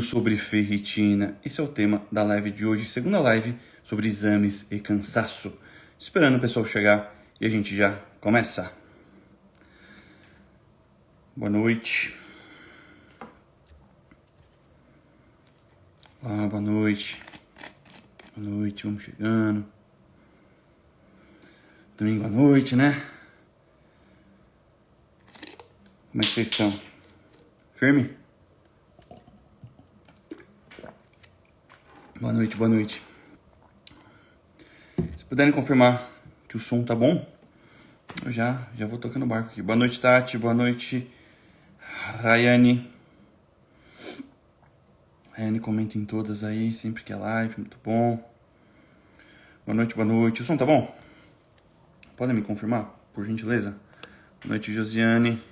Sobre ferritina. Esse é o tema da live de hoje, segunda live sobre exames e cansaço. Esperando o pessoal chegar e a gente já começa. Boa noite. Boa noite. Boa noite, vamos chegando. Domingo à noite, né? Como é que vocês estão? Firme? Boa noite, boa noite. Se puderem confirmar que o som tá bom, eu já vou tocando o barco aqui. Boa noite, Tati. Boa noite, Rayane. Rayane comenta em todas aí, sempre que é live, muito bom. Boa noite, boa noite. O som tá bom? Podem me confirmar, por gentileza? Boa noite, Josiane.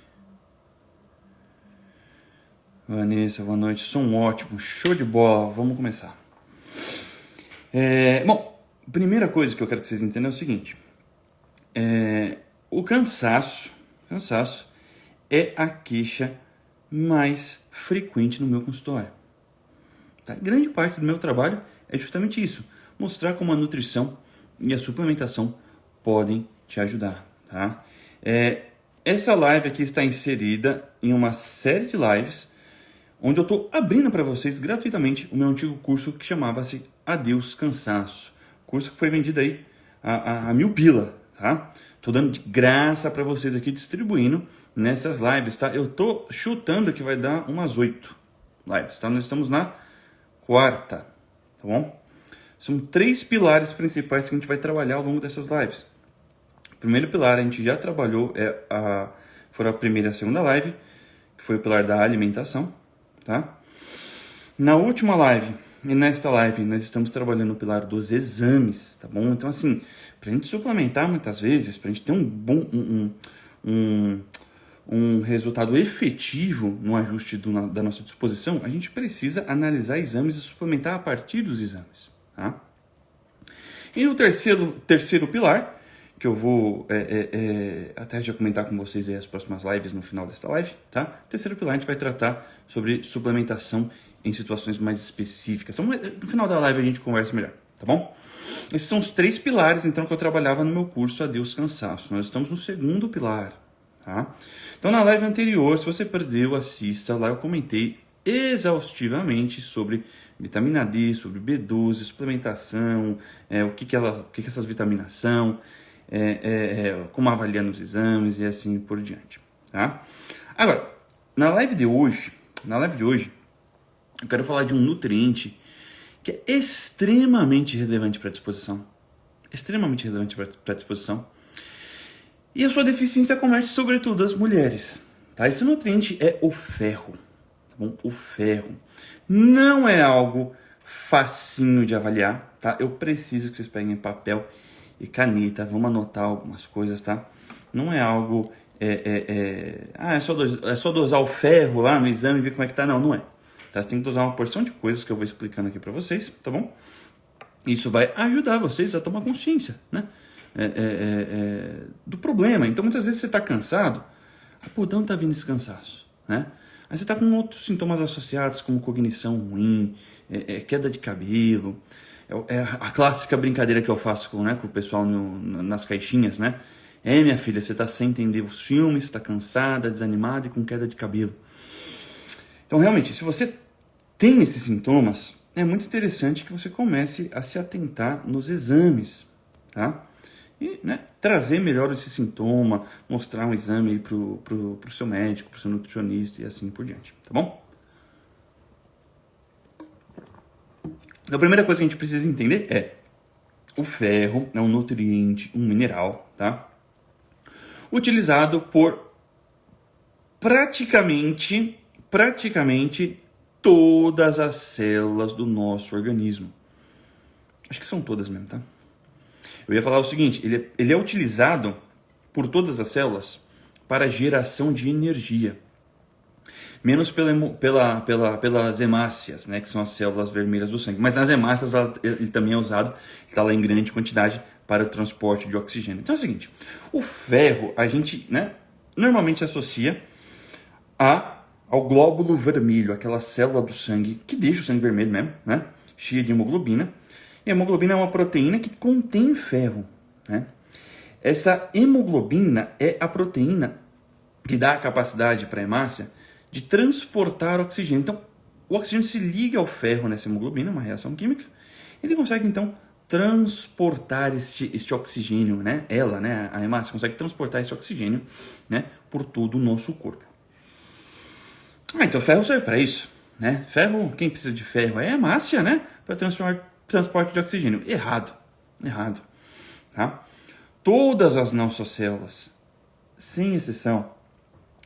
Vanessa, boa noite. Som ótimo, show de bola. Vamos começar. Bom, primeira coisa que eu quero que vocês entendam é o seguinte. O cansaço é a queixa mais frequente no meu consultório. Tá? Grande parte do meu trabalho é justamente isso. Mostrar como a nutrição e a suplementação podem te ajudar. Tá? Essa live aqui está inserida em uma série de lives onde eu estou abrindo para vocês gratuitamente o meu antigo curso que chamava-se Adeus Cansaço. Curso que foi vendido aí a 1.000 pila, tá? Tô dando de graça para vocês aqui, distribuindo nessas lives, tá? Eu tô chutando que vai dar umas 8 lives, tá? Nós estamos na 4ª, tá bom? São 3 pilares principais que a gente vai trabalhar ao longo dessas lives. O primeiro pilar a gente já trabalhou, foi a primeira e a segunda live, que foi o pilar da alimentação, tá? Na última live e nesta live nós estamos trabalhando o pilar dos exames, tá bom? Então assim, pra gente suplementar muitas vezes, pra gente ter um resultado efetivo no ajuste da nossa disposição, a gente precisa analisar exames e suplementar a partir dos exames, tá? E o terceiro pilar, que eu vou até já comentar com vocês aí as próximas lives no final desta live, tá? O terceiro pilar a gente vai tratar sobre suplementação em situações mais específicas. Então, no final da live a gente conversa melhor, tá bom? Esses são os 3 pilares, então, que eu trabalhava no meu curso Adeus Cansaço. Nós estamos no segundo pilar, tá? Então, na live anterior, se você perdeu, assista. Lá eu comentei exaustivamente sobre vitamina D, sobre B12, suplementação, o que essas vitaminas são, como avaliar nos exames e assim por diante, tá? Agora, na live de hoje, eu quero falar de um nutriente que é extremamente relevante para a disposição. Extremamente relevante para a disposição. E a sua deficiência comete sobretudo as mulheres. Tá? Esse nutriente é o ferro. Tá bom? O ferro. Não é algo facinho de avaliar. Tá? Eu preciso que vocês peguem papel e caneta. Vamos anotar algumas coisas. Tá? Não é algo... é só dosar o ferro lá no exame e ver como é que tá. Não, não é. Tá? Você tem que dosar uma porção de coisas que eu vou explicando aqui para vocês, tá bom? Isso vai ajudar vocês a tomar consciência, né? Do problema. Então, muitas vezes você está cansado. Pô, de onde tá vindo esse cansaço, né? Aí você está com outros sintomas associados, como cognição ruim, queda de cabelo. A clássica brincadeira que eu faço com o pessoal nas caixinhas, né? Minha filha, você está sem entender os filmes, está cansada, desanimada e com queda de cabelo. Então, realmente, se você tem esses sintomas, é muito interessante que você comece a se atentar nos exames, tá? E trazer melhor esse sintoma, mostrar um exame aí pro seu médico, pro seu nutricionista e assim por diante, tá bom? A primeira coisa que a gente precisa entender é: o ferro é um nutriente, um mineral, tá? Utilizado por praticamente todas as células do nosso organismo. Acho que são todas mesmo, tá? Eu ia falar o seguinte, ele é utilizado por todas as células para geração de energia. Menos pelas hemácias, né, que são as células vermelhas do sangue. Mas nas hemácias ele também é usado, está lá em grande quantidade para o transporte de oxigênio. Então é o seguinte, o ferro a gente normalmente associa a ao glóbulo vermelho, aquela célula do sangue que deixa o sangue vermelho mesmo, né? Cheia de hemoglobina. E a hemoglobina é uma proteína que contém ferro, né? Essa hemoglobina é a proteína que dá a capacidade para a hemácia de transportar oxigênio. Então, o oxigênio se liga ao ferro nessa hemoglobina, uma reação química, e ele consegue, então, transportar este oxigênio, né? Ela, né, a hemácia, consegue transportar esse oxigênio, né, por todo o nosso corpo. Então, ferro serve para isso, né? Ferro, quem precisa de ferro é a hemácia, né? Para transporte de oxigênio. Errado. Tá? Todas as nossas células, sem exceção,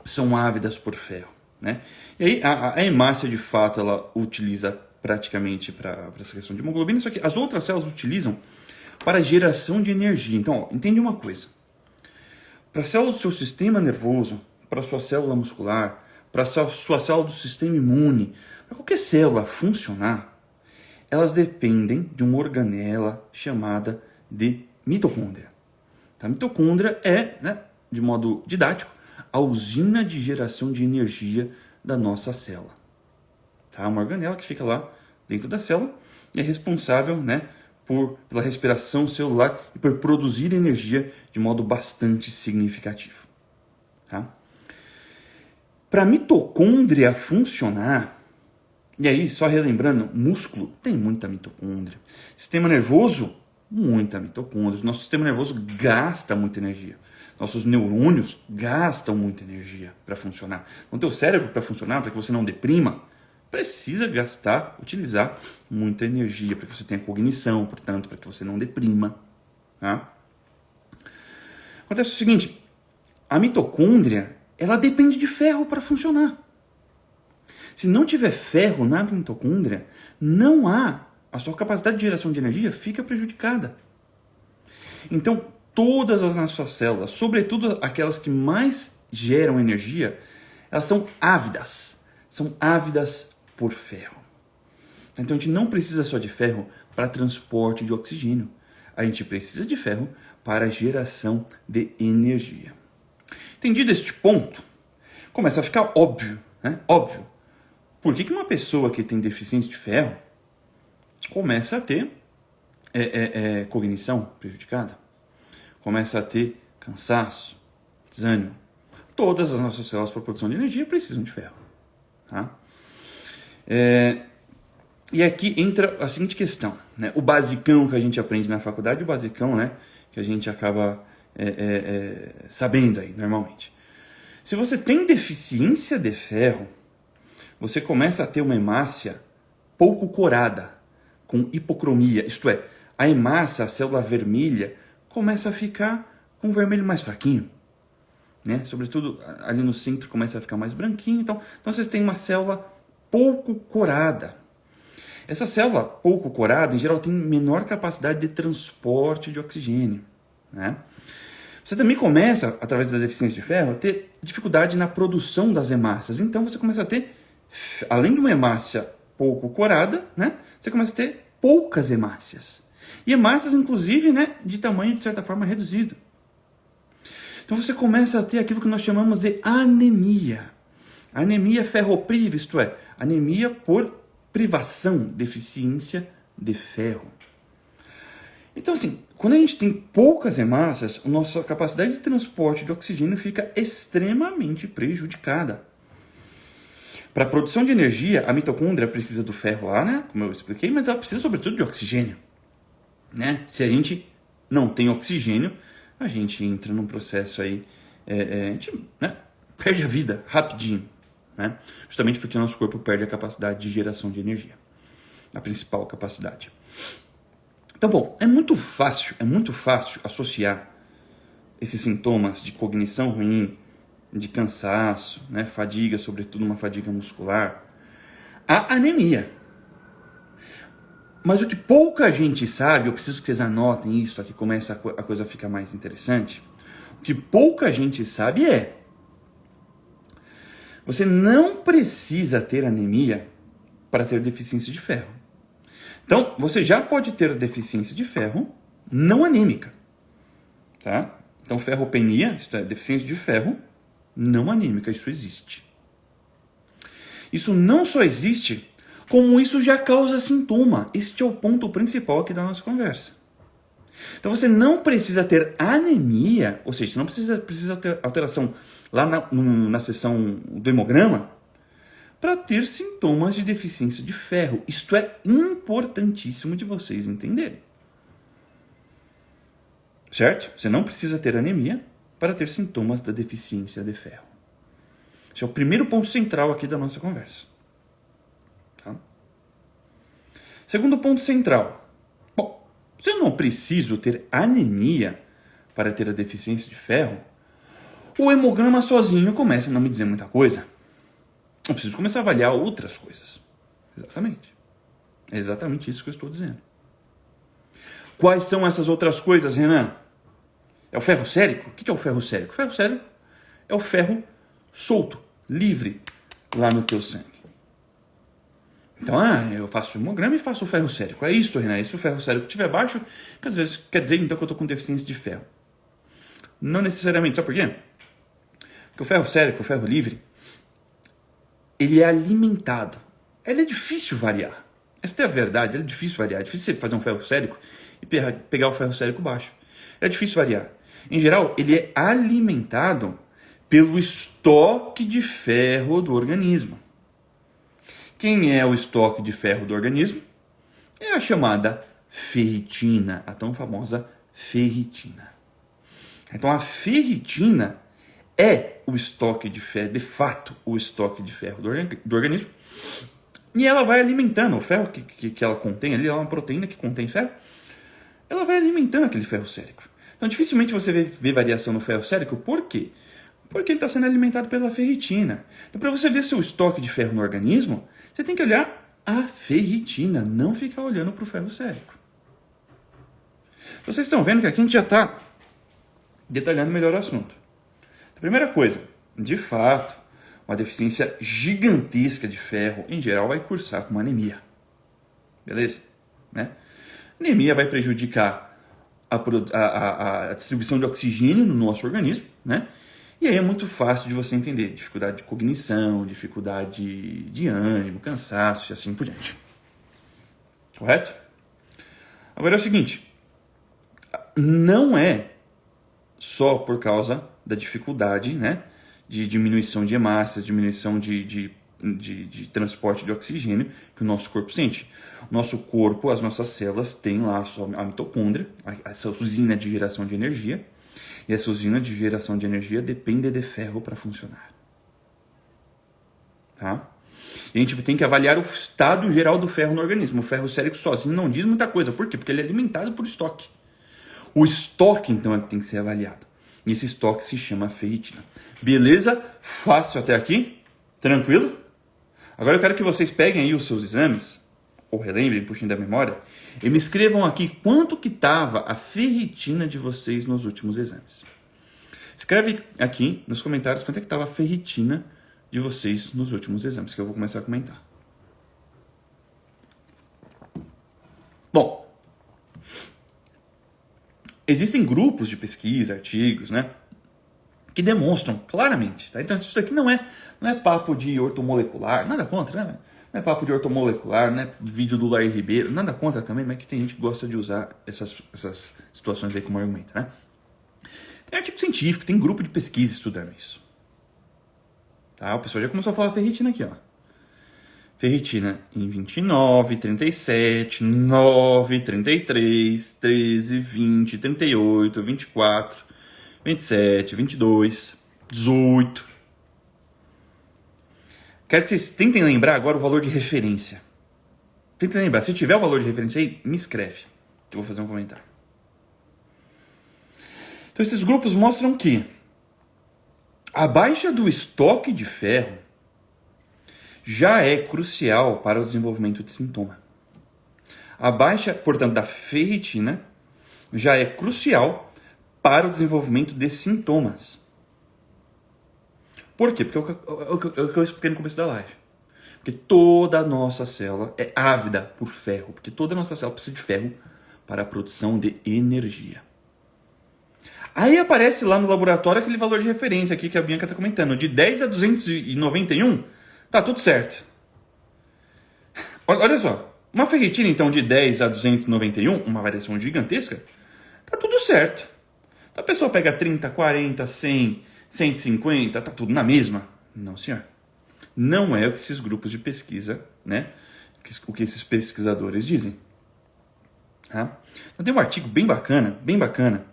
são ávidas por ferro, né? E aí a hemácia, de fato, ela utiliza praticamente para essa questão de hemoglobina, só que as outras células utilizam para geração de energia. Então, entende uma coisa. Para a célula do seu sistema nervoso, para a sua célula muscular, para a sua célula do sistema imune, para qualquer célula funcionar, elas dependem de uma organela chamada de mitocôndria. A mitocôndria é, né, de modo didático, a usina de geração de energia da nossa célula. Tá? Uma organela que fica lá dentro da célula e é responsável, né, pela respiração celular e por produzir energia de modo bastante significativo. Tá? Para a mitocôndria funcionar, e aí, só relembrando, músculo tem muita mitocôndria. Sistema nervoso, muita mitocôndria. Nosso sistema nervoso gasta muita energia. Nossos neurônios gastam muita energia para funcionar. Então, teu cérebro, para funcionar, para que você não deprima, precisa utilizar muita energia para que você tenha cognição, portanto, para que você não deprima. Tá? Acontece o seguinte, a mitocôndria, ela depende de ferro para funcionar. Se não tiver ferro na mitocôndria, a sua capacidade de geração de energia fica prejudicada. Então, todas as nossas células, sobretudo aquelas que mais geram energia, elas são ávidas por ferro. Então, a gente não precisa só de ferro para transporte de oxigênio. A gente precisa de ferro para geração de energia. Entendido este ponto, começa a ficar óbvio, né? Óbvio. Por que uma pessoa que tem deficiência de ferro começa a ter cognição prejudicada? Começa a ter cansaço, desânimo. Todas as nossas células para produção de energia precisam de ferro. Tá? E aqui entra a seguinte questão, né? O basicão que a gente aprende na faculdade, o basicão, né, que a gente acaba sabendo aí normalmente. Se você tem deficiência de ferro, você começa a ter uma hemácia pouco corada, com hipocromia, isto é, a hemácia, a célula vermelha, começa a ficar com um vermelho mais fraquinho, né? Sobretudo ali no centro começa a ficar mais branquinho, então você tem uma célula pouco corada. Essa célula pouco corada, em geral, tem menor capacidade de transporte de oxigênio, né? Você também começa, através da deficiência de ferro, a ter dificuldade na produção das hemácias. Então você começa a ter, além de uma hemácia pouco corada, né, você começa a ter poucas hemácias. E hemácias, inclusive, né, de tamanho, de certa forma, reduzido. Então você começa a ter aquilo que nós chamamos de anemia. Anemia ferropriva, isto é, anemia por privação, deficiência de ferro. Então, assim, quando a gente tem poucas hemácias, a nossa capacidade de transporte de oxigênio fica extremamente prejudicada. Para a produção de energia, a mitocôndria precisa do ferro lá, né? Como eu expliquei, mas ela precisa sobretudo de oxigênio, né? Se a gente não tem oxigênio, a gente entra num processo aí, a gente, né, perde a vida rapidinho, né? Justamente porque o nosso corpo perde a capacidade de geração de energia, a principal capacidade. Então, bom, é muito fácil associar esses sintomas de cognição ruim, de cansaço, né, fadiga, sobretudo uma fadiga muscular, à anemia. Mas o que pouca gente sabe, eu preciso que vocês anotem isso, aqui começa a coisa a ficar mais interessante. O que pouca gente sabe você não precisa ter anemia para ter deficiência de ferro. Então, você já pode ter deficiência de ferro não anêmica. Tá? Então, ferropenia, isto é, deficiência de ferro não anêmica, isso existe. Isso não só existe, como isso já causa sintoma. Este é o ponto principal aqui da nossa conversa. Então você não precisa ter anemia, ou seja, você não precisa ter alteração lá na seção do hemograma para ter sintomas de deficiência de ferro. Isto é importantíssimo de vocês entenderem. Certo? Você não precisa ter anemia para ter sintomas da deficiência de ferro. Esse é o primeiro ponto central aqui da nossa conversa. Tá? Segundo ponto central. Bom, se eu não preciso ter anemia para ter a deficiência de ferro, o hemograma sozinho começa a não me dizer muita coisa. Eu preciso começar a avaliar outras coisas. Exatamente. É exatamente isso que eu estou dizendo. Quais são essas outras coisas, Renan? É o ferro sérico? O que é o ferro sérico? O ferro sérico é o ferro solto, livre, lá no teu sangue. Então, eu faço o hemograma e faço o ferro sérico. É isso, Renan. E se o ferro sérico estiver baixo, quer dizer então que eu estou com deficiência de ferro. Não necessariamente. Sabe por quê? Porque o ferro sérico, o ferro livre, ele é alimentado. Ele é difícil variar. Essa é a verdade, ele é difícil variar. É difícil você fazer um ferro sérico e pegar o ferro sérico baixo. É difícil variar. Em geral, ele é alimentado pelo estoque de ferro do organismo. Quem é o estoque de ferro do organismo? É a chamada ferritina, a tão famosa ferritina. Então a ferritina é o estoque de ferro, de fato, o estoque de ferro do organismo. E ela vai alimentando o ferro que ela contém ali, ela é uma proteína que contém ferro, ela vai alimentando aquele ferro sérico. Então dificilmente você vê variação no ferro sérico, por quê? Porque ele está sendo alimentado pela ferritina. Então para você ver seu estoque de ferro no organismo, você tem que olhar a ferritina, não ficar olhando para o ferro sérico. Vocês estão vendo que aqui a gente já está detalhando melhor o assunto. A primeira coisa, de fato, uma deficiência gigantesca de ferro, em geral, vai cursar com uma anemia. Beleza? Né? Anemia vai prejudicar a distribuição de oxigênio no nosso organismo, né? E aí é muito fácil de você entender. Dificuldade de cognição, dificuldade de ânimo, cansaço e assim por diante. Correto? Agora é o seguinte, não é só por causa da dificuldade, né, de diminuição de hemácias, diminuição de transporte de oxigênio que o nosso corpo sente. O nosso corpo, as nossas células têm lá a mitocôndria, essa usina de geração de energia, e essa usina de geração de energia depende de ferro para funcionar. Tá? E a gente tem que avaliar o estado geral do ferro no organismo. O ferro sérico sozinho não diz muita coisa. Por quê? Porque ele é alimentado por estoque. O estoque, então, é que tem que ser avaliado. E esse estoque se chama ferritina. Beleza? Fácil até aqui? Tranquilo? Agora eu quero que vocês peguem aí os seus exames, ou relembrem, puxem da memória, e me escrevam aqui quanto que estava a ferritina de vocês nos últimos exames. Escreve aqui nos comentários quanto é que estava a ferritina de vocês nos últimos exames, que eu vou começar a comentar. Bom, existem grupos de pesquisa, artigos, né, que demonstram claramente, tá? Então isso daqui não é papo de ortomolecular, nada contra, né? Não é papo de ortomolecular, não é vídeo do Larry Ribeiro, nada contra também, mas que tem gente que gosta de usar essas situações aí como argumento, né? Tem artigo científico, tem grupo de pesquisa estudando isso. Tá? O pessoal já começou a falar ferritina aqui, ó. Ferritina em 29, 37, 9, 33, 13, 20, 38, 24, 27, 22, 18. Quero que vocês tentem lembrar agora o valor de referência. Tentem lembrar. Se tiver o valor de referência aí, me escreve, que eu vou fazer um comentário. Então, esses grupos mostram que a baixa do estoque de ferro já é crucial para o desenvolvimento de sintoma. A baixa, portanto, da ferritina já é crucial para o desenvolvimento de sintomas. Por quê? Porque é o que eu expliquei no começo da live. Porque toda a nossa célula é ávida por ferro. Porque toda a nossa célula precisa de ferro para a produção de energia. Aí aparece lá no laboratório aquele valor de referência aqui que a Bianca está comentando. De 10 a 291 Tá tudo certo. Olha só, uma ferritina então de 10 a 291, uma variação gigantesca, tá tudo certo. Então a pessoa pega 30, 40, 100, 150, tá tudo na mesma? Não, senhor. Não é o que esses grupos de pesquisa, né? O que esses pesquisadores dizem. Tá? Então tem um artigo bem bacana,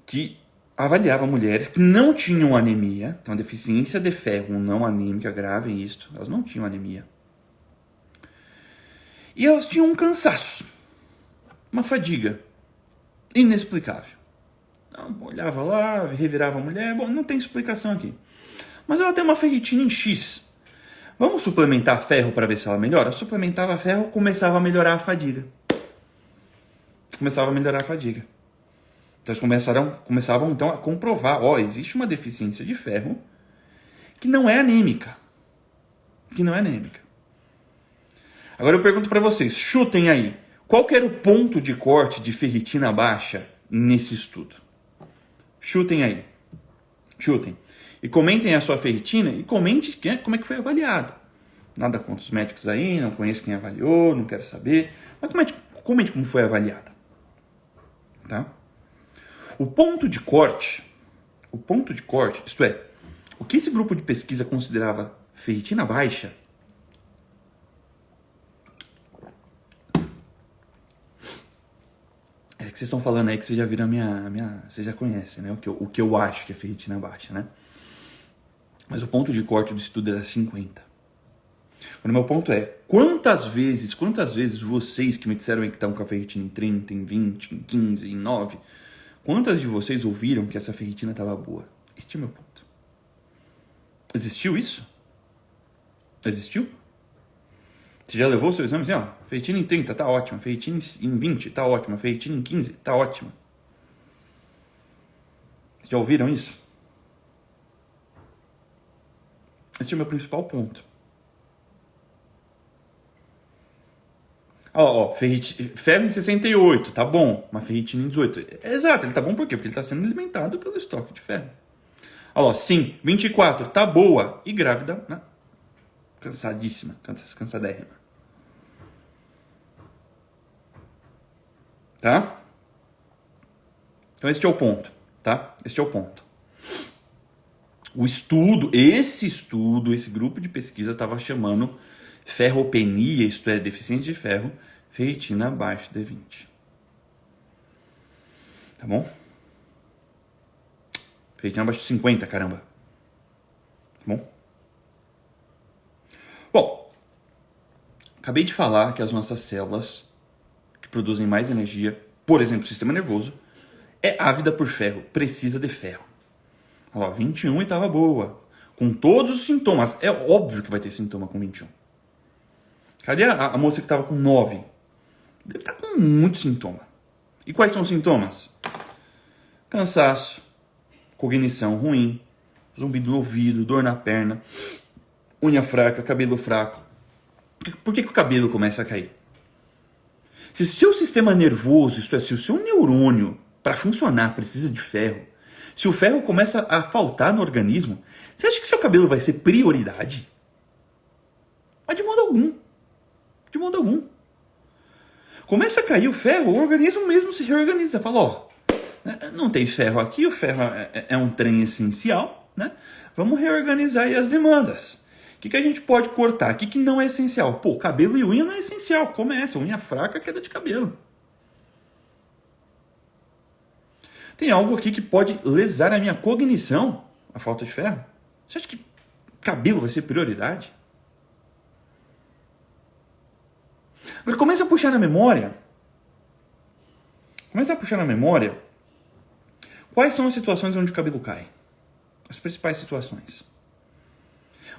que avaliava mulheres que não tinham anemia, então deficiência de ferro não anêmica grave, isto, elas não tinham anemia. E elas tinham um cansaço, uma fadiga inexplicável. Então, olhava lá, revirava a mulher, bom, não tem explicação aqui. Mas ela tem uma ferritina em X. Vamos suplementar ferro para ver se ela melhora? Suplementava ferro, começava a melhorar a fadiga. Então eles começavam então a comprovar, existe uma deficiência de ferro que não é anêmica. Agora eu pergunto para vocês, chutem aí, qual que era o ponto de corte de ferritina baixa nesse estudo? Chutem aí. E comentem a sua ferritina e comente como é que foi avaliado. Nada contra os médicos aí, não conheço quem avaliou, não quero saber. Mas comente como foi avaliada. Tá? O ponto de corte, isto é, o que esse grupo de pesquisa considerava ferritina baixa, é que vocês estão falando aí que vocês já viram vocês já conhecem, né? O que eu acho que é ferritina baixa, né? Mas o ponto de corte do estudo era 50. O meu ponto é, quantas vezes vocês que me disseram aí que estão com a ferritina em 30, em 20, em 15, em 9, quantas de vocês ouviram que essa ferritina estava boa? Este é o meu ponto. Existiu isso? Existiu? Você já levou o seu exame assim, ferritina em 30, tá ótima. Ferritina em 20, tá ótima. Ferritina em 15, tá ótima. Vocês já ouviram isso? Este é o meu principal ponto. Ferro em 68, tá bom. Uma ferritina em 18. Exato, ele tá bom por quê? Porque ele tá sendo alimentado pelo estoque de ferro. Sim, 24, tá boa. E grávida, né? Cansadíssima, cansadérrima. Tá? Então este é o ponto, tá? Este é o ponto. Esse grupo de pesquisa estava chamando ferropenia, isto é, deficiência de ferro, ferritina abaixo de 20. Tá bom? Ferritina abaixo de 50, caramba. Tá bom? Bom, acabei de falar que as nossas células que produzem mais energia, por exemplo, o sistema nervoso, é ávida por ferro, precisa de ferro. 21 e estava boa. Com todos os sintomas. É óbvio que vai ter sintoma com 21. Cadê a moça que estava com 9? Deve estar com muito sintoma. E quais são os sintomas? Cansaço, cognição ruim, zumbido no ouvido, dor na perna, unha fraca, cabelo fraco. Por que o cabelo começa a cair? Se seu sistema nervoso, isto é, se o seu neurônio, para funcionar, precisa de ferro, se o ferro começa a faltar no organismo, você acha que seu cabelo vai ser prioridade? Mas de modo algum. Começa a cair o ferro, o organismo mesmo se reorganiza. Fala, não tem ferro aqui, o ferro é um trem essencial, né? Vamos reorganizar aí as demandas. O que a gente pode cortar? O que não é essencial? Cabelo e unha não é essencial. Começa, unha fraca, queda de cabelo. Tem algo aqui que pode lesar a minha cognição, a falta de ferro? Você acha que cabelo vai ser prioridade? Agora começa a puxar na memória. Quais são as situações onde o cabelo cai? As principais situações.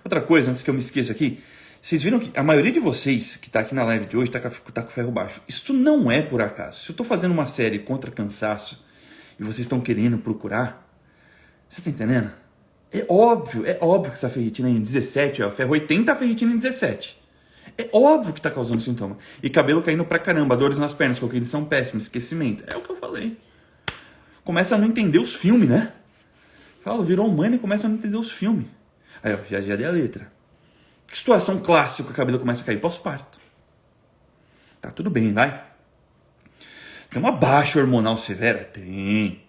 Outra coisa, antes que eu me esqueça aqui, vocês viram que a maioria de vocês que está aqui na live de hoje está com ferro baixo. Isso não é por acaso. Se eu estou fazendo uma série contra cansaço e vocês estão querendo procurar, você está entendendo? É óbvio que essa ferritina em 17, ferro 80, a ferritina em 17. É óbvio que está causando sintoma. E cabelo caindo pra caramba, dores nas pernas, cognição péssima, esquecimento. É o que eu falei. Começa a não entender os filmes, né? Virou humano e começa a não entender os filmes. Aí, já dei a letra. Que situação clássica que o cabelo começa a cair? Pós-parto. Tá tudo bem, vai. Tem uma baixa hormonal severa? Tem.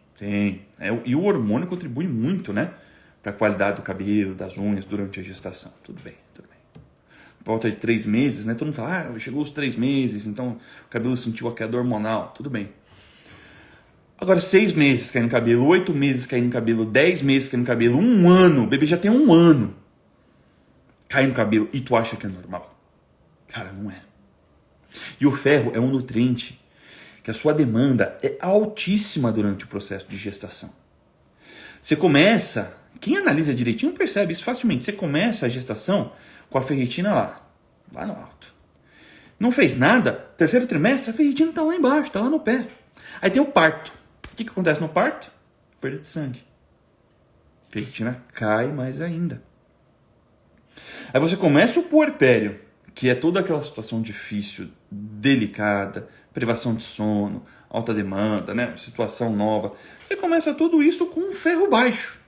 E o hormônio contribui muito, né? Para a qualidade do cabelo, das unhas durante a gestação. Tudo bem. Por volta de 3 meses, né? Todo mundo fala, chegou os 3 meses, então o cabelo sentiu a queda hormonal. Tudo bem. Agora, 6 meses caindo cabelo, 8 meses caindo cabelo, 10 meses caindo cabelo, 1 ano, o bebê já tem 1 ano caindo cabelo e tu acha que é normal? Cara, não é. E o ferro é um nutriente que a sua demanda é altíssima durante o processo de gestação. Você começa, quem analisa direitinho percebe isso facilmente, você começa a gestação com a ferritina lá no alto. Não fez nada, terceiro trimestre, a ferritina está lá embaixo, está lá no pé. Aí tem o parto. O que acontece no parto? Perda de sangue. A ferritina cai mais ainda. Aí você começa o puerpério, que é toda aquela situação difícil, delicada, privação de sono, alta demanda, né? Situação nova. Você começa tudo isso com um ferro baixo.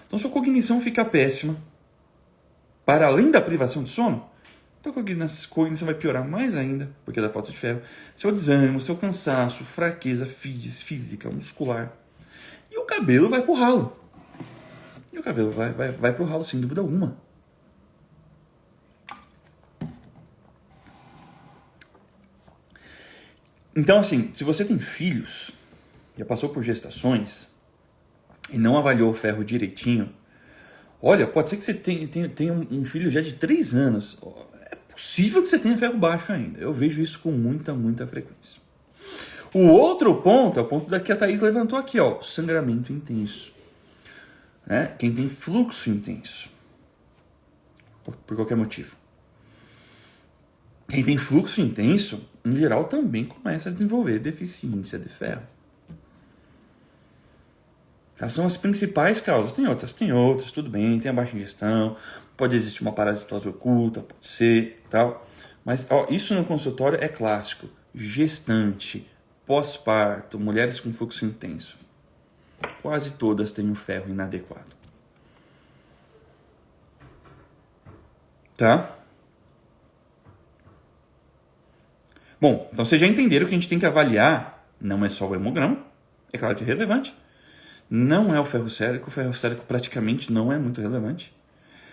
Então sua cognição fica péssima. Para além da privação de sono, então a cognição vai piorar mais ainda, porque da falta de ferro. Seu desânimo, seu cansaço, fraqueza física, muscular. E o cabelo vai pro ralo. E o cabelo vai pro ralo, sem dúvida alguma. Então, assim, se você tem filhos, já passou por gestações e não avaliou o ferro direitinho, olha, pode ser que você tenha um filho já de 3 anos. É possível que você tenha ferro baixo ainda. Eu vejo isso com muita frequência. O outro ponto é o ponto que a Thaís levantou aqui, ó, sangramento intenso. Né? Quem tem fluxo intenso, por qualquer motivo. Quem tem fluxo intenso, em geral, também começa a desenvolver deficiência de ferro. Tá? São as principais causas. Tem outras, tudo bem, tem a baixa ingestão, pode existir uma parasitose oculta, pode ser, tal. Mas ó, isso no consultório é clássico. Gestante, pós-parto, mulheres com fluxo intenso. Quase todas têm um ferro inadequado. Tá? Bom, então vocês já entenderam que a gente tem que avaliar, não é só o hemograma, é claro que é relevante, não é o ferro sérico praticamente não é muito relevante.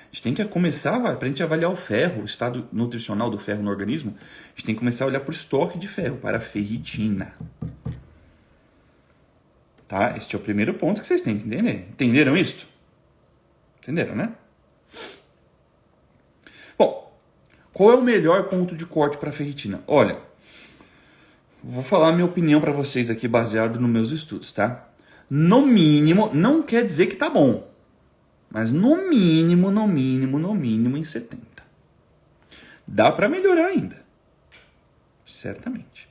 A gente tem que começar, para a gente avaliar o ferro, o estado nutricional do ferro no organismo, a gente tem que começar a olhar para o estoque de ferro, para a ferritina. Tá? Este é o primeiro ponto que vocês têm que entender. Entenderam isso? Entenderam, né? Bom, qual é o melhor ponto de corte para a ferritina? Olha, vou falar a minha opinião para vocês aqui baseado nos meus estudos, tá? No mínimo, não quer dizer que tá bom, mas no mínimo em 70. Dá para melhorar ainda, certamente.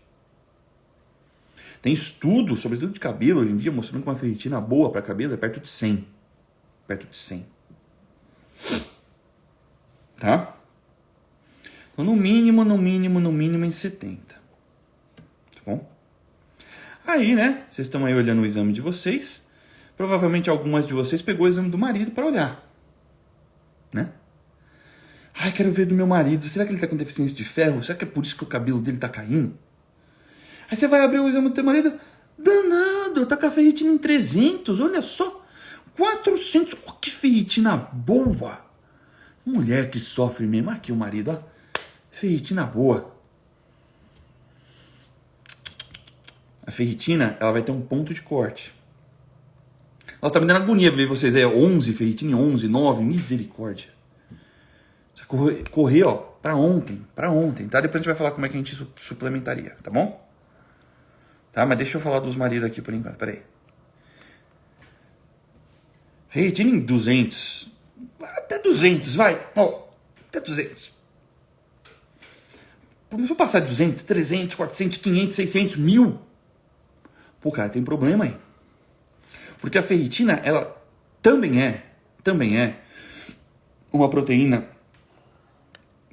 Tem estudo, sobretudo de cabelo, hoje em dia, mostrando que uma ferritina boa para cabelo é perto de 100. Perto de 100. Tá? Então, no mínimo em 70. Tá bom? Aí, né, vocês estão aí olhando o exame de vocês. Provavelmente algumas de vocês pegou o exame do marido para olhar. Né? Ai, quero ver do meu marido. Será que ele tá com deficiência de ferro? Será que é por isso que o cabelo dele tá caindo? Aí você vai abrir o exame do teu marido. Danado, tá com a ferritina em 300. Olha só. 400. Oh, que ferritina boa. Mulher que sofre mesmo. Aqui o marido, ó. Ferritina boa. A ferritina, ela vai ter um ponto de corte. Ela tá me dando agonia ver vocês aí, 11, ferritina 11, 9, misericórdia. Você correr, ó, pra ontem, tá? Depois a gente vai falar como é que a gente suplementaria, tá bom? Tá, mas deixa eu falar dos maridos aqui por enquanto, peraí. Ferritina em 200, até 200, vai, ó, até 200. Começou a passar de 200, 300, 400, 500, 600, 1000. Pô, cara, tem problema aí. Porque a ferritina, ela também é uma proteína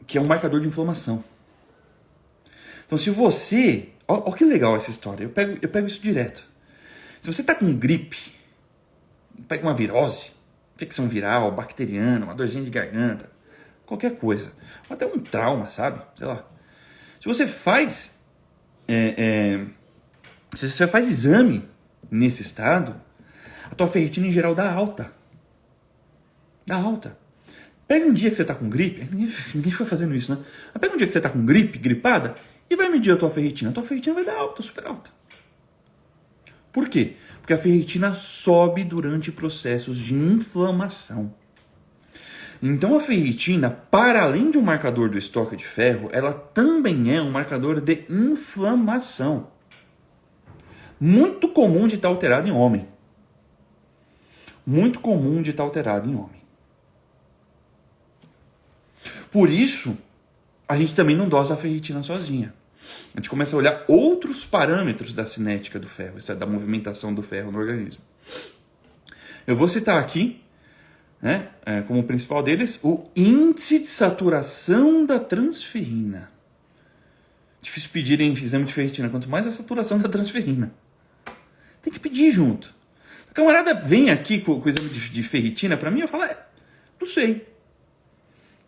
que é um marcador de inflamação. Então, se você... Ó que legal essa história. Eu pego isso direto. Se você tá com gripe, pega uma virose, infecção viral, bacteriana, uma dorzinha de garganta, qualquer coisa. Ou até um trauma, sabe? Sei lá. Se você faz se você faz exame nesse estado, a tua ferritina em geral dá alta. Dá alta. Pega um dia que você tá com gripe, ninguém foi fazendo isso, né? Mas pega um dia que você tá com gripe, gripada, e vai medir a tua ferritina. A tua ferritina vai dar alta, super alta. Por quê? Porque a ferritina sobe durante processos de inflamação. Então a ferritina, para além de um marcador do estoque de ferro, ela também é um marcador de inflamação. Muito comum de estar alterado em homem. Muito comum de estar alterado em homem. Por isso, a gente também não dosa a ferritina sozinha. A gente começa a olhar outros parâmetros da cinética do ferro, isto é, da movimentação do ferro no organismo. Eu vou citar aqui, né, como principal deles, o índice de saturação da transferrina. Difícil pedir em exame de ferritina, quanto mais a saturação da transferrina. Tem que pedir junto. O camarada vem aqui com o exame de ferritina, para mim, eu falo, não sei.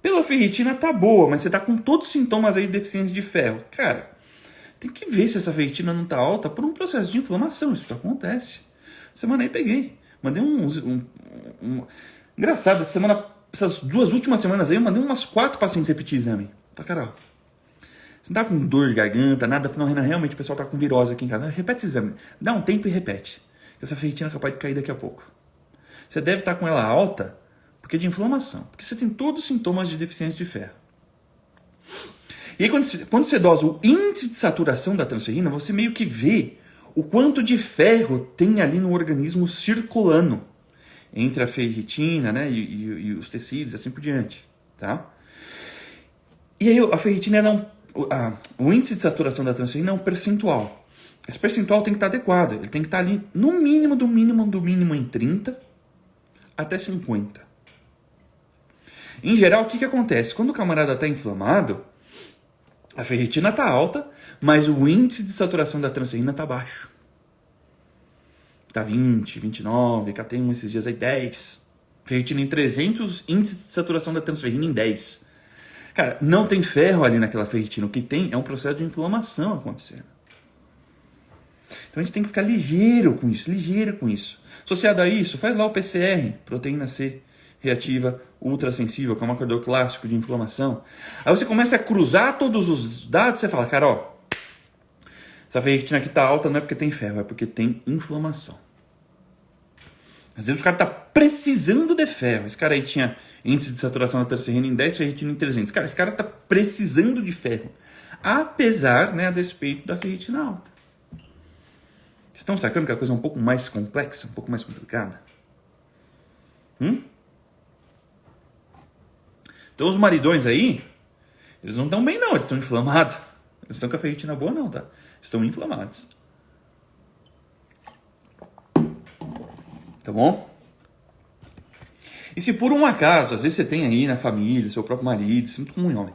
Pela ferritina tá boa, mas você tá com todos os sintomas aí de deficiência de ferro. Cara, tem que ver se essa ferritina não tá alta por um processo de inflamação. Isso acontece. Semana aí peguei. Mandei Engraçado, essas 2 últimas semanas aí, eu mandei umas 4 pacientes repetir exame. Tá, Carol? Você não tá com dor de garganta, nada, não, realmente o pessoal tá com virose aqui em casa. Repete esse exame. Dá um tempo e repete. Essa ferritina é capaz de cair daqui a pouco. Você deve estar com ela alta porque é de inflamação. Porque você tem todos os sintomas de deficiência de ferro. E aí quando você dosa o índice de saturação da transferrina, você meio que vê o quanto de ferro tem ali no organismo circulando entre a ferritina, né, e os tecidos, assim por diante. Tá? E aí a ferritina, o índice de saturação da transferrina é um percentual. Esse percentual tem que estar adequado. Ele tem que estar ali no mínimo, do mínimo em 30 até 50. Em geral, o que acontece? Quando o camarada está inflamado, a ferritina está alta, mas o índice de saturação da transferrina está baixo. Está 20, 29, cá tem esses dias aí 10. Ferritina em 300, índice de saturação da transferrina em 10. Cara, não tem ferro ali naquela ferritina. O que tem é um processo de inflamação acontecendo. Então a gente tem que ficar ligeiro com isso. Associado a isso, faz lá o PCR, proteína C reativa ultrassensível, que é um marcador clássico de inflamação. Aí você começa a cruzar todos os dados e você fala, cara, ó, essa ferritina aqui tá alta não é porque tem ferro, é porque tem inflamação. Às vezes o cara tá precisando de ferro. Esse cara aí tinha índice de saturação da transferrina em 10, ferritina em 300. Cara, esse cara tá precisando de ferro. Apesar, né, a despeito da ferritina alta. Vocês estão sacando que a coisa é um pouco mais complexa, um pouco mais complicada? Então os maridões aí, eles não estão bem não, eles estão inflamados. Eles não estão com a ferritina boa não, tá? Estão inflamados. Tá bom? E se por um acaso, às vezes você tem aí na família, seu próprio marido, isso é muito comum em homem.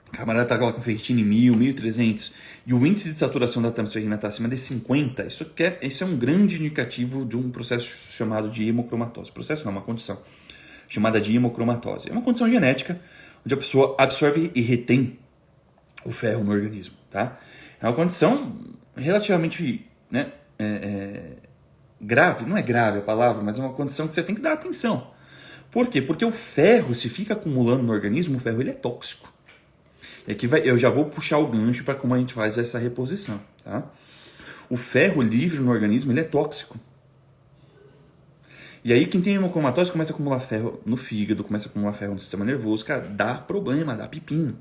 O camarada tá lá com ferritina em 1000, 1300 e o índice de saturação da transferrina está acima de 50, isso é um grande indicativo de um processo chamado de hemocromatose. Processo não, uma condição chamada de hemocromatose. É uma condição genética onde a pessoa absorve e retém o ferro no organismo, tá? É uma condição relativamente, né, grave, não é grave a palavra, mas é uma condição que você tem que dar atenção. Por quê? Porque o ferro, se fica acumulando no organismo, o ferro ele é tóxico. E aqui eu já vou puxar o gancho para como a gente faz essa reposição, tá? O ferro livre no organismo ele é tóxico. E aí quem tem hemocromatose começa a acumular ferro no fígado, começa a acumular ferro no sistema nervoso, cara, dá problema, dá pepino.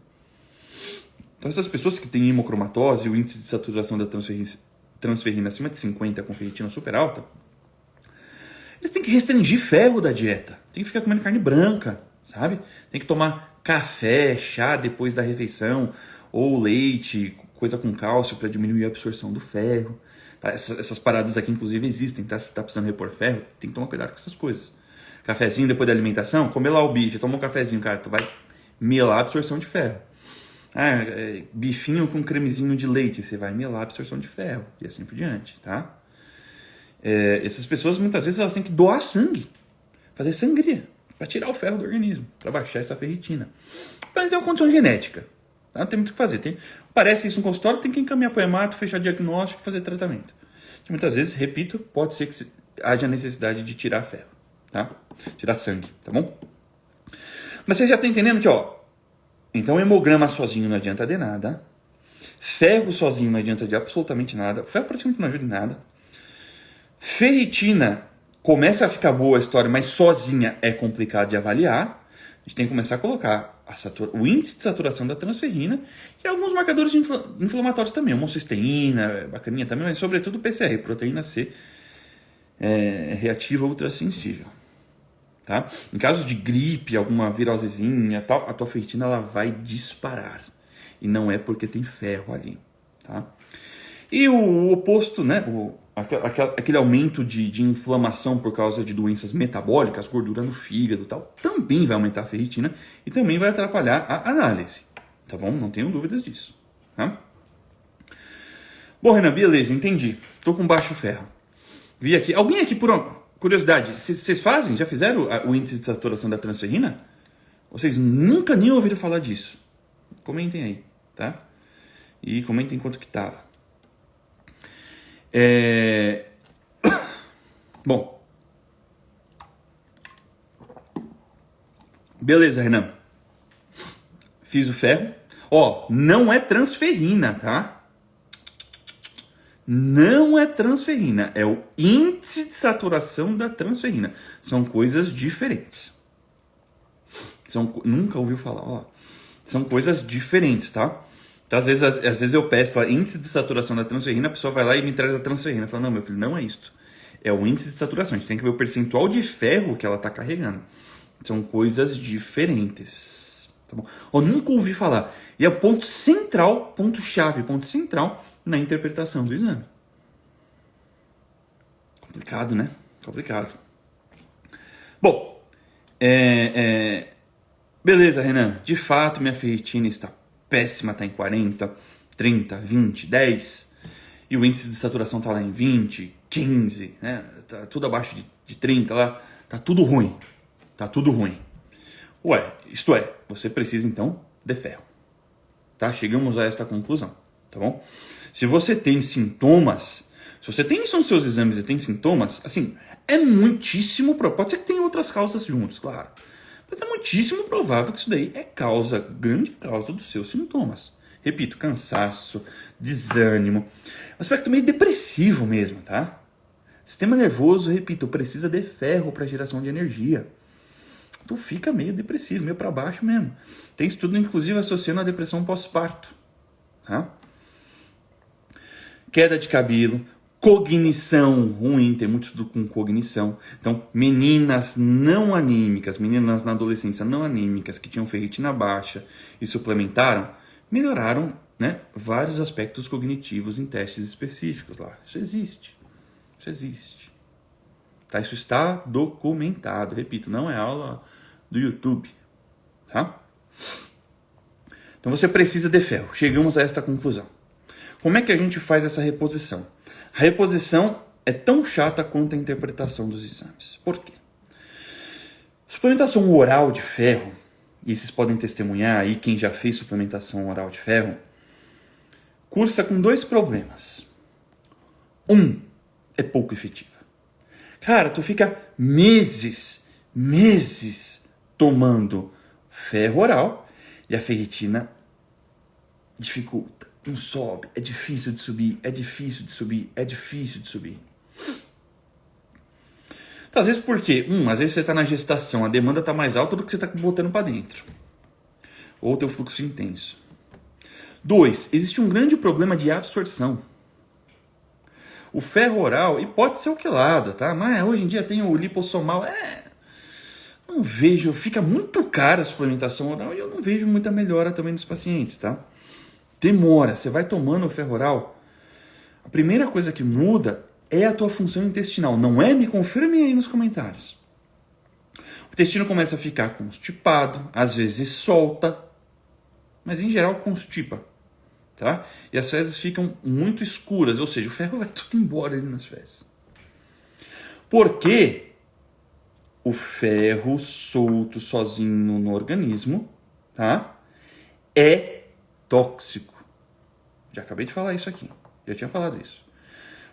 Então essas pessoas que têm hemocromatose, o índice de saturação da transferrina acima de 50 com ferritina super alta, eles têm que restringir ferro da dieta. Tem que ficar comendo carne branca, sabe? Tem que tomar café, chá depois da refeição, ou leite, coisa com cálcio para diminuir a absorção do ferro. Tá? Essas paradas aqui, inclusive, existem, tá? Se tá precisando repor ferro, tem que tomar cuidado com essas coisas. Cafezinho depois da alimentação, comer lá o bife, toma um cafezinho, cara, tu vai melar a absorção de ferro. Bifinho com cremezinho de leite, você vai melar a absorção de ferro, e assim por diante, tá? Essas pessoas, muitas vezes, elas têm que doar sangue fazer sangria, para tirar o ferro do organismo, para baixar essa ferritina. Mas é uma condição genética. Tá? Não tem muito o que fazer. Parece isso no consultório, tem que encaminhar para o hemato, fechar diagnóstico e fazer tratamento. E muitas vezes, repito, pode ser que haja necessidade de tirar ferro, tá? Tirar sangue, tá bom? Mas você já está entendendo que, ó, então hemograma sozinho não adianta de nada, ferro sozinho não adianta de absolutamente nada, ferro praticamente não ajuda em nada, ferritina começa a ficar boa a história, mas sozinha é complicado de avaliar, a gente tem que começar a colocar o índice de saturação da transferrina e alguns marcadores inflamatórios também, homocisteína, bacaninha também, mas sobretudo PCR, proteína C, reativa ultrassensível. Tá? Em caso de gripe, alguma virosezinha, tal, a tua ferritina ela vai disparar. E não é porque tem ferro ali. Tá? E o oposto, né? Aquele aumento de inflamação por causa de doenças metabólicas, gordura no fígado e tal, também vai aumentar a ferritina e também vai atrapalhar a análise. Tá bom? Não tenho dúvidas disso. Tá? Bom, Renan, beleza, entendi. Tô com baixo ferro. Vi aqui. Alguém aqui, por curiosidade, vocês fazem? Já fizeram o índice de saturação da transferrina? Vocês nunca nem ouviram falar disso? Comentem aí, tá? E comentem quanto que tava. Bom. Beleza, Renan. Fiz o ferro. Ó, não é transferrina, tá? Não é transferrina, é o índice de saturação da transferrina. São coisas diferentes. Nunca ouviu falar, ó. São coisas diferentes, tá? Então, às vezes eu peço lá, índice de saturação da transferrina, a pessoa vai lá e me traz a transferrina. Fala, não, meu filho, não é isso. É o índice de saturação. A gente tem que ver o percentual de ferro que ela está carregando. São coisas diferentes. Tá bom? Eu nunca ouvi falar. E é o ponto central, ponto-chave, ponto central na interpretação do exame. Complicado, né? Complicado. Bom, beleza, Renan. De fato, minha ferritina está péssima, está em 40, 30, 20, 10. E o índice de saturação está lá em 20, 15, né? Tá tudo abaixo de 30 lá. Tá tudo ruim. Tá tudo ruim. Ué, isto é, você precisa então de ferro. Tá? Chegamos a esta conclusão, tá bom? Se você tem sintomas, se você tem isso nos seus exames e tem sintomas, assim, é muitíssimo provável, pode ser que tenha outras causas juntos, claro, mas é muitíssimo provável que isso daí é grande causa dos seus sintomas. Repito, cansaço, desânimo, um aspecto meio depressivo mesmo, tá? Sistema nervoso, repito, precisa de ferro para geração de energia. Tu fica meio depressivo, meio para baixo mesmo. Tem estudo, inclusive, associando a depressão pós-parto. Tá? Queda de cabelo, cognição ruim, tem muito estudo com cognição. Então, meninas não anímicas, meninas na adolescência não anímicas, que tinham ferritina baixa e suplementaram, melhoraram, né, vários aspectos cognitivos em testes específicos lá. Isso existe. Isso existe. Tá? Isso está documentado. Repito, não é aula do YouTube. Tá? Então você precisa de ferro. Chegamos a esta conclusão. Como é que a gente faz essa reposição? A reposição é tão chata quanto a interpretação dos exames. Por quê? Suplementação oral de ferro, e vocês podem testemunhar aí quem já fez suplementação oral de ferro, cursa com dois problemas. Um, é pouco efetiva. Cara, tu fica meses tomando ferro oral e a ferritina dificulta, não sobe, é difícil de subir. Então, às vezes por quê? Às vezes você está na gestação, a demanda está mais alta do que você está botando para dentro. Ou teu fluxo intenso. 2, existe um grande problema de absorção. O ferro oral, e pode ser alquilado, tá? Mas hoje em dia tem o lipossomal. Não vejo, fica muito cara a suplementação oral e eu não vejo muita melhora também dos pacientes, tá? Demora, você vai tomando o ferro oral. A primeira coisa que muda é a tua função intestinal, não é? Me confirmem aí nos comentários. O intestino começa a ficar constipado, às vezes solta, mas em geral constipa. Tá? E as fezes ficam muito escuras, ou seja, o ferro vai tudo embora ali nas fezes. Por quê? o ferro solto sozinho no organismo, tá? É tóxico. Já acabei de falar isso aqui. Já tinha falado isso.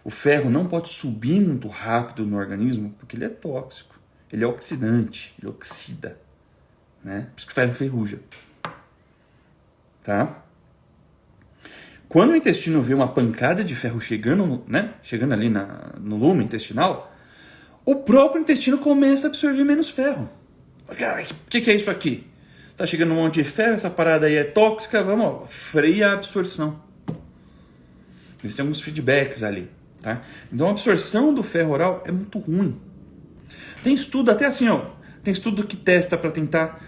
O ferro não pode subir muito rápido no organismo porque ele é tóxico. Ele é oxidante, ele oxida, né? Por isso que o ferro enferruja. Tá? Quando o intestino vê uma pancada de ferro chegando, né? Chegando ali no lume intestinal, o próprio intestino começa a absorver menos ferro. Cara, o que é isso aqui? Tá chegando um monte de ferro, essa parada aí é tóxica, vamos, ó, freia a absorção. Eles têm alguns feedbacks ali, tá? Então a absorção do ferro oral é muito ruim. Tem estudo até assim, ó, tem estudo que testa para tentar,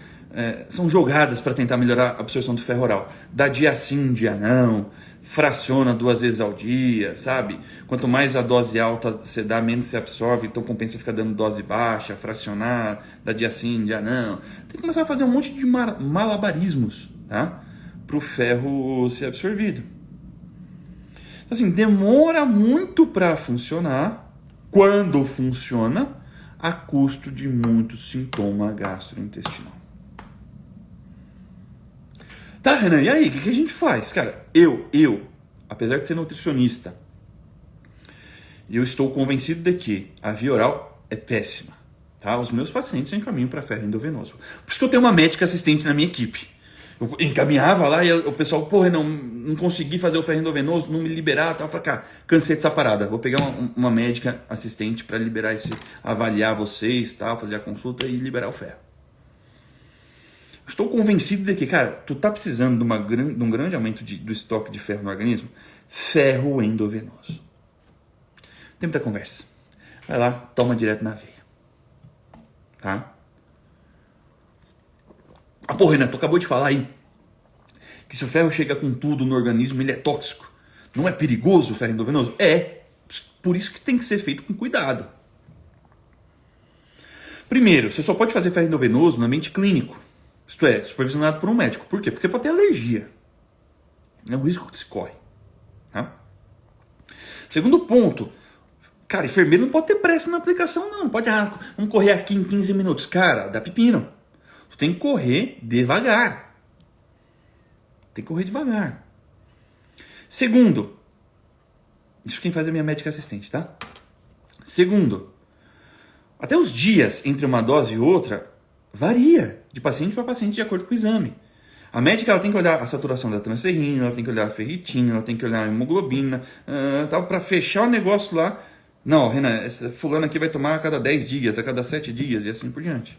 são jogadas para tentar melhorar a absorção do ferro oral. Dá dia sim, dia não, fraciona 2 vezes ao dia, sabe? Quanto mais a dose alta você dá, menos você absorve, então compensa ficar dando dose baixa, fracionar, dá dia sim, dia não. Tem que começar a fazer um monte de malabarismos, tá? Para o ferro ser absorvido. Então, assim, demora muito para funcionar. Quando funciona, a custo de muito sintoma gastrointestinal. Tá, Renan, e aí? O que a gente faz? Cara, eu, apesar de ser nutricionista, eu estou convencido de que a via oral é péssima. Tá? Os meus pacientes eu encaminho para ferro endovenoso. Por isso que eu tenho uma médica assistente na minha equipe. Eu encaminhava lá e o pessoal, porra, não consegui fazer o ferro endovenoso, não me liberar, tal. Eu falei, cara, cansei dessa parada, vou pegar uma médica assistente para liberar avaliar vocês, tal, fazer a consulta e liberar o ferro. Estou convencido de que, cara, tu tá precisando de um grande aumento do estoque de ferro no organismo, ferro endovenoso. Tem muita conversa. Vai lá, toma direto na veia. Tá? Ah, porra, Renan, tu acabou de falar aí que se o ferro chega com tudo no organismo, ele é tóxico. Não é perigoso o ferro endovenoso? É. Por isso que tem que ser feito com cuidado. Primeiro, você só pode fazer ferro endovenoso no ambiente clínico. Isto é, supervisionado por um médico. Por quê? Porque você pode ter alergia. É um risco que se corre. Tá? Segundo ponto, cara, enfermeiro não pode ter pressa na aplicação, não. Pode, vamos correr aqui em 15 minutos. Cara, dá pepino. Tu tem que correr devagar. Tem que correr devagar. Segundo, isso quem faz é a minha médica assistente, tá? Segundo, até os dias entre uma dose e outra varia de paciente para paciente de acordo com o exame. A médica ela tem que olhar a saturação da transferrina, ela tem que olhar a ferritina, ela tem que olhar a hemoglobina, tal, para fechar o negócio lá. Não, Renan, essa fulana aqui vai tomar a cada 10 dias, a cada 7 dias e assim por diante.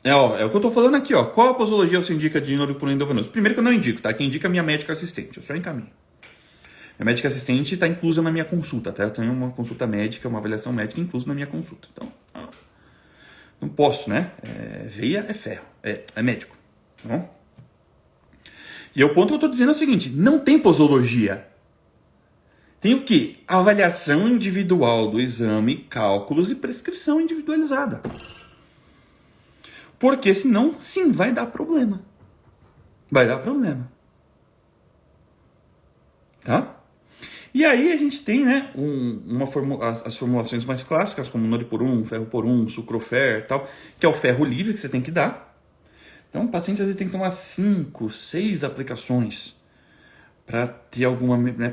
É o que eu tô falando aqui, ó. Qual a posologia você indica de inodoporino endovenoso? Primeiro que eu não indico, tá? Quem indica é a minha médica assistente, eu só encaminho. Minha médica assistente está inclusa na minha consulta, tá? Eu tenho uma consulta médica, uma avaliação médica inclusa na minha consulta. Então, não posso, né? Veia é ferro, é médico. Tá bom? E o ponto que eu tô dizendo é o seguinte, não tem posologia. Tem o quê? Avaliação individual do exame, cálculos e prescrição individualizada. Porque senão, sim, vai dar problema. Vai dar problema. Tá? E aí a gente tem, né, as formulações mais clássicas, como noriporum, ferroporum, sucrofer e tal, que é o ferro livre que você tem que dar. Então o paciente às vezes tem que tomar 5, 6 aplicações para ter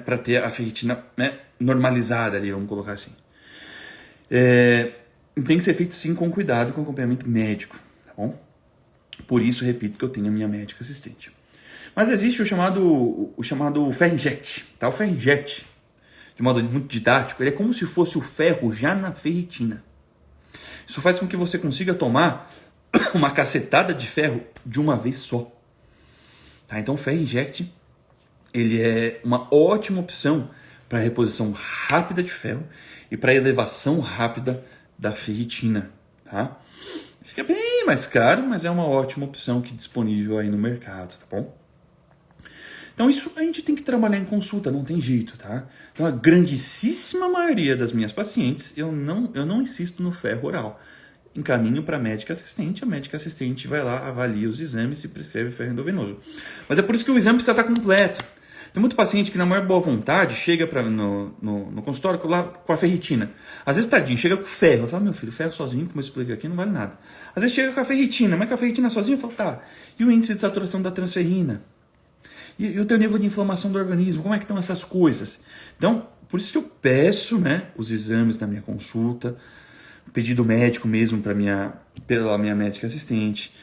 para ter a ferritina, né, normalizada ali, vamos colocar assim. Tem que ser feito sim com cuidado, com acompanhamento médico. Tá bom? Por isso, repito que eu tenho a minha médica assistente. Mas existe o chamado ferro inject. Tá? O ferro inject, de modo muito didático, ele é como se fosse o ferro já na ferritina. Isso faz com que você consiga tomar uma cacetada de ferro de uma vez só. Tá? Então o ferro inject ele é uma ótima opção para reposição rápida de ferro e para elevação rápida da ferritina. Tá? Fica bem mais caro, mas é uma ótima opção que é disponível aí no mercado, tá bom? Então isso a gente tem que trabalhar em consulta, não tem jeito, tá? Então a grandíssima maioria das minhas pacientes, eu não insisto no ferro oral. Encaminho para a médica assistente vai lá, avalia os exames e prescreve ferro endovenoso. Mas é por isso que o exame precisa estar completo. Tem muito paciente que na maior boa vontade chega no consultório lá com a ferritina. Às vezes, tadinho, chega com ferro. Eu falo, meu filho, ferro sozinho, como eu explico aqui, não vale nada. Às vezes chega com a ferritina, mas com a ferritina sozinho, eu falo, tá. E o índice de saturação da transferrina? E o teu nível de inflamação do organismo? Como é que estão essas coisas? Então, por isso que eu peço, né, os exames da minha consulta, pedido médico mesmo pela minha médica assistente.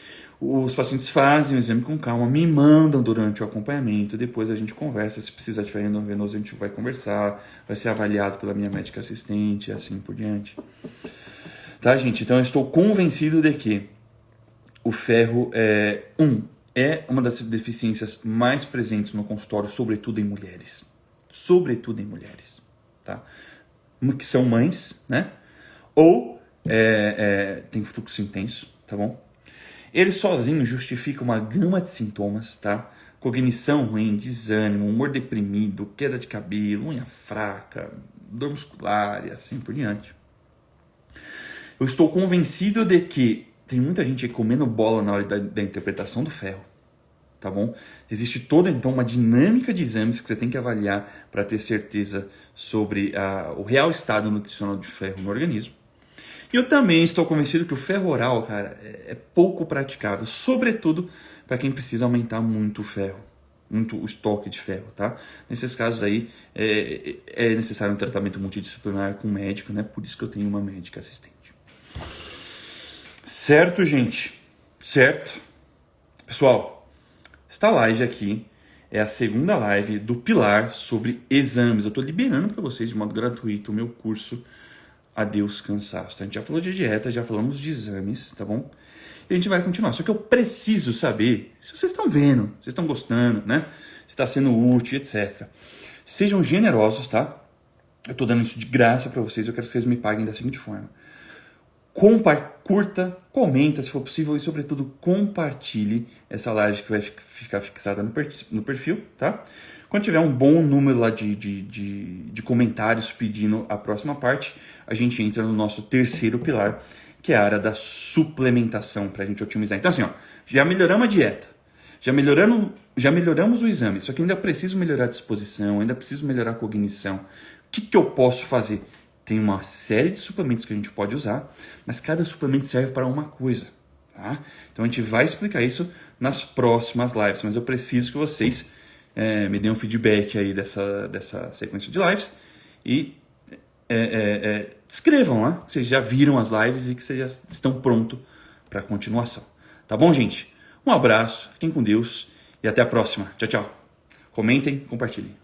Os pacientes fazem o exame com calma, me mandam durante o acompanhamento, depois a gente conversa, se precisar de ferro venoso a gente vai conversar, vai ser avaliado pela minha médica assistente e assim por diante. Tá, gente? Então eu estou convencido de que o ferro é uma das deficiências mais presentes no consultório, sobretudo em mulheres. Sobretudo em mulheres, tá? Que são mães, né? Ou tem fluxo intenso, tá bom? Ele sozinho justifica uma gama de sintomas, tá? Cognição ruim, desânimo, humor deprimido, queda de cabelo, unha fraca, dor muscular e assim por diante. Eu estou convencido de que tem muita gente aí comendo bola na hora da interpretação do ferro, tá bom? Existe toda, então, uma dinâmica de exames que você tem que avaliar para ter certeza sobre o real estado nutricional de ferro no organismo. E eu também estou convencido que o ferro oral, cara, é pouco praticável, sobretudo para quem precisa aumentar muito o ferro, muito o estoque de ferro, tá? Nesses casos aí, é necessário um tratamento multidisciplinar com um médico, né? Por isso que eu tenho uma médica assistente. Certo, gente? Certo? Pessoal, esta live aqui é a segunda live do Pilar sobre exames. Eu estou liberando para vocês de modo gratuito o meu curso Adeus Cansaço. A gente já falou de dieta, já falamos de exames, tá bom? E a gente vai continuar. Só que eu preciso saber se vocês estão vendo, se vocês estão gostando, né? Se está sendo útil, etc. Sejam generosos, tá? Eu tô dando isso de graça para vocês. Eu quero que vocês me paguem da seguinte forma. Curta, comenta se for possível e, sobretudo, compartilhe essa live que vai ficar fixada no perfil, tá? Quando tiver um bom número lá de comentários pedindo a próxima parte, a gente entra no nosso terceiro pilar, que é a área da suplementação, para a gente otimizar. Então, assim, ó, já melhoramos a dieta, já melhoramos o exame, só que ainda preciso melhorar a disposição, ainda preciso melhorar a cognição. O que eu posso fazer? Tem uma série de suplementos que a gente pode usar, mas cada suplemento serve para uma coisa, tá? Então a gente vai explicar isso nas próximas lives, mas eu preciso que vocês me deem um feedback aí dessa sequência de lives e escrevam lá que vocês já viram as lives e que vocês já estão prontos para a continuação. Tá bom, gente? Um abraço, fiquem com Deus e até a próxima. Tchau, tchau. Comentem, compartilhem.